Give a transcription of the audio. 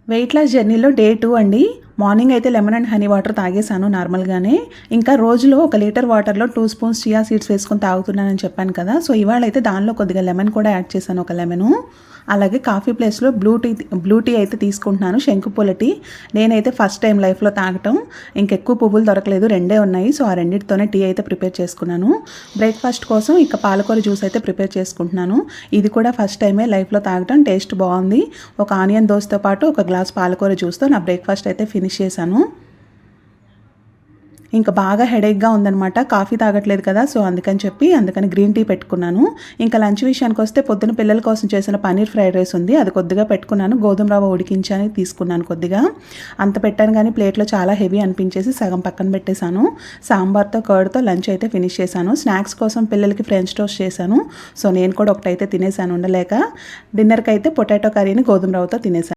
Weight loss జర్నీలో day 2 అండి. Morning అయితే లెమన్ అండ్ హనీ వాటర్ తాగేసాను నార్మల్గానే. ఇంకా రోజులో 1 లీటర్ వాటర్లో 2 స్పూన్స్ చియా సీడ్స్ వేసుకొని తాగుతున్నానని చెప్పాను కదా. సో ఇవాళ అయితే దానిలో కొద్దిగా లెమన్ కూడా యాడ్ చేశాను, ఒక లెమను. అలాగే కాఫీ ప్లేస్లో బ్లూ టీ అయితే తీసుకుంటున్నాను, శంకుపూల టీ. నేనైతే ఫస్ట్ టైం లైఫ్లో తాగటం. ఇంకెక్కువ పువ్వులు దొరకలేదు, 2 ఉన్నాయి. సో ఆ రెండింటితోనే టీ అయితే ప్రిపేర్ చేసుకున్నాను. బ్రేక్ఫాస్ట్ కోసం ఇక పాలకూర జ్యూస్ అయితే ప్రిపేర్ చేసుకుంటున్నాను. ఇది కూడా ఫస్ట్ టైమే లైఫ్లో తాగటం. టేస్ట్ బాగుంది. ఒక ఆనియన్ దోసతో పాటు ఒక గ్లాస్ పాలకూర జ్యూస్తో నా బ్రేక్ఫాస్ట్ అయితే ఫినిష్ చేశాను. ఇంకా బాగా హెడేక్గా ఉందనమాట, కాఫీ తాగట్లేదు కదా. సో అందుకని గ్రీన్ టీ పెట్టుకున్నాను. ఇంకా లంచ్ విషయానికి వస్తే పొద్దున పిల్లల కోసం చేసిన పన్నీర్ ఫ్రైడ్ రైస్ ఉంది, అది కొద్దిగా పెట్టుకున్నాను. గోధుమ రవ్వ ఉడికించని తీసుకున్నాను కొద్దిగా. అంత పెట్టాను కానీ ప్లేట్లో చాలా హెవీ అనిపించేసి సగం పక్కన పెట్టేశాను. సాంబార్తో కర్డ్తో లంచ్ అయితే ఫినిష్ చేశాను. స్నాక్స్ కోసం పిల్లలకి ఫ్రెంచ్ టోస్ట్ చేశాను. సో నేను కూడా ఒకటైతే తినేసాను ఉండలేక. డిన్నర్కి అయితే పొటాటో కర్రీని గోధుమ రవ్వతో తినేసాను.